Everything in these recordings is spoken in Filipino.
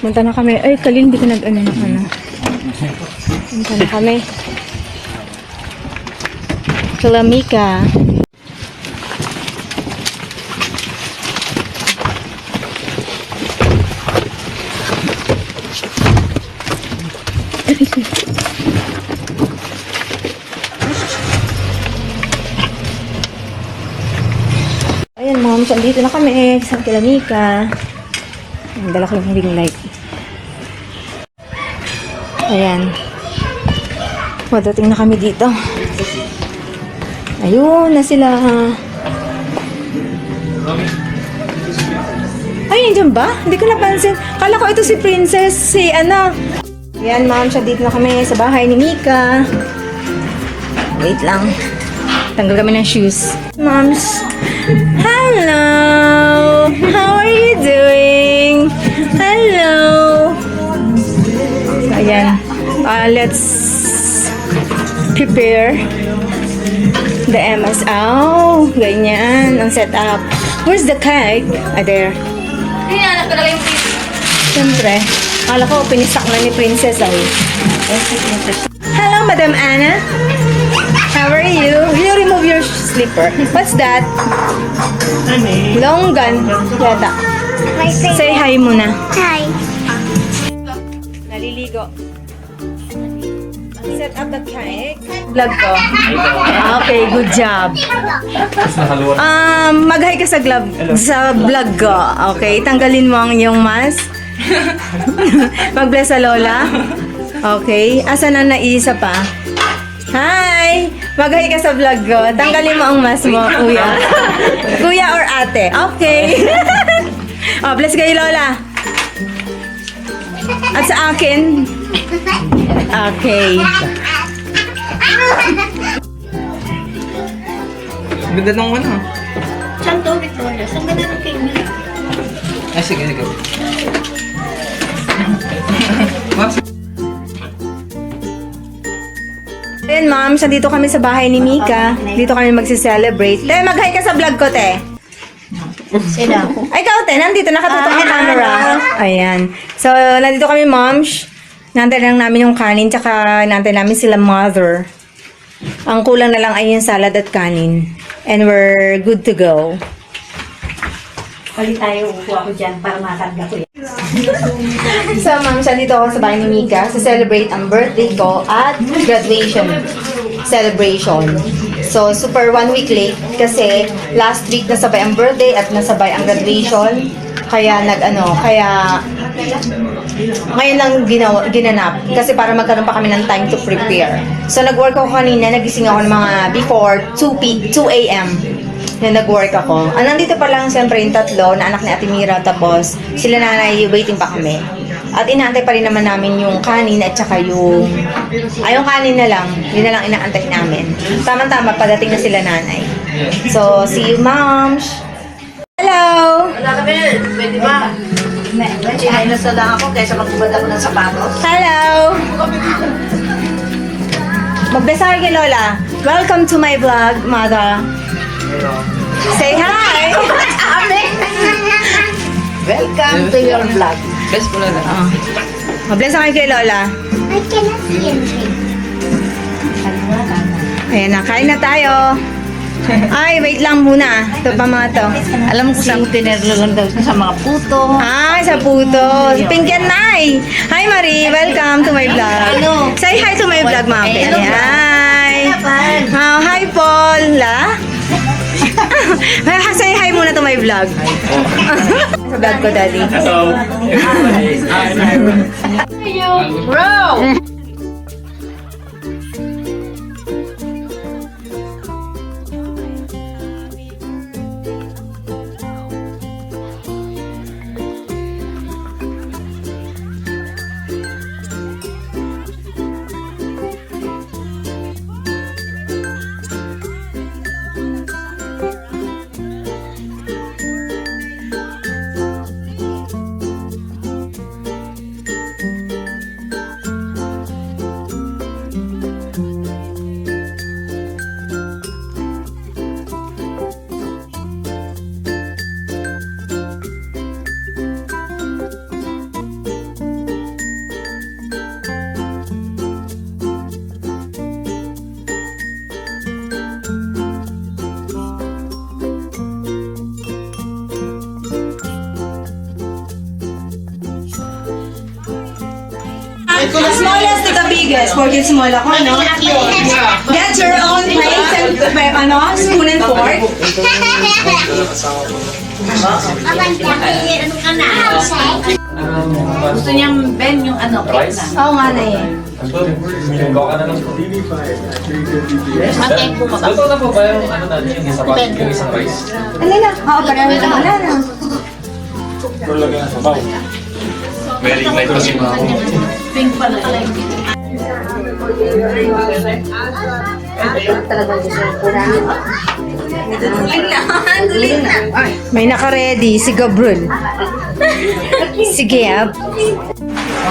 Punta na kami. Ay, Kalin, hindi ka nag-ano na ano. Punta na kami. Kalamika. Ayan, mom. So, andito na kami sa Kalamika. Dala ko yung ring light. Ayan. Madating na kami dito. Ayun na sila. Ay, nandiyan ba? Hindi ko napansin. Kala ko ito si Princess, si ano. Ayan, ma'am. Siya dito na kami sa bahay ni Mika. Wait lang. Tanggal kami ng shoes. Moms. Hello! How are you doing? Hello! So, ayan. Let's prepare the MS. Oh, ganyan. Ang setup. Where's the cake? Ah, there. Hinahanap ko na lang yung piece. Siyempre. Kala ko, pinisak na ni Princess ay. Hello, Madam Anna. How are you? You remove your slipper. What's that? Long gun. Yata. My favorite. Say hi muna. Hi. Naliligo. Set up the cake. Vlog ko. Okay, good job. Mag-hi ka sa vlog ko. Okay, tanggalin mo ang iyong mask. Mag-bless sa lola. Okay, asa na naisa pa? Hi! Mag-hi ka sa vlog ko. Tanggalin mo ang mask mo, kuya. Kuya or ate. Okay. Oh, bless kayo, lola. At sa akin. Okay. Ganda nung ano. Saan to, Victoria? Saan ganda ng cake niya? Ay, sige. Ayan, ma'am. So, dito kami sa bahay ni Mika. Dito kami magsi-celebrate. Te, mag-hi ka sa vlog ko, te. Sila. Ay, ikaw, te. Nandito, nakatutok ang camera. Ayan. So, nandito kami, moms. Nantay lang namin yung kanin, tsaka nantay namin sila mother. Ang kulang na lang ay yung salad at kanin. And we're good to go. Pali tayo, upo ako dyan para makarga ko yan. So, ma'am, siya dito ako sa bahay ni Mika to celebrate ang birthday ko at graduation celebration. So, super 1 week late kasi last week nasabay ang birthday at nasabay ang graduation. Kaya ngayon lang ginanap kasi para magkaroon pa kami ng time to prepare. So, nag-work ako kanina, nagising ako ng mga before 2 a.m. na nag-work ako. Nandito pa lang siyempre yung tatlo na anak ni Ate Mira, tapos sila nanay waiting pa kami. At inaantay pa rin naman namin yung kanin at saka yung kanin na lang, yun na lang inaantay namin. Tama-tama, padating na sila nanay. So, see you, moms! Hello! Wala kami, pwede ba? Chihinas na lang ako kaysa magbubad ako ng sapatos. Hello! Magbesa kay Lola. Welcome to my vlog, mother. Say hi! Welcome to your vlog. Best ko lang. Mabless ako kay Lola. I cannot see anything. Ayan na, kain na tayo. Ay, wait lang muna. Ito pa mga to. Alam mo kung saan tinerlogan daw sa mga puto. Ay, sa puto. Pink and Nay. Hi, Marie. Welcome to my vlog. Say hi to my vlog, mga Pili. Hi. Hi, Paul. La? Say hi muna to my vlog. Sa vlog ko, Daddy. Bro! To the smallest to the biggest. Porkit small ako, no? Get your own plates and spoon and fork. Gusto niyang Ben yung ano, cake na. Oo nga na eh. Luto na po ba yung ano natin, yung isang rice? Ano na? Oo, parang wala na. Very light kasi mga ako. Pink pala. May naka-ready si Gabriel. Si Gab.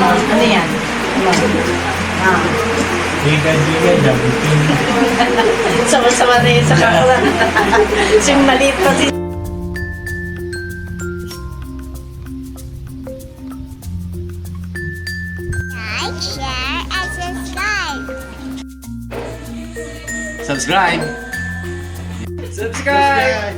Ano yan? Sama-sama na yun sa kakulan. Sing maliit pa si... Like, share, and subscribe. Subscribe! Subscribe!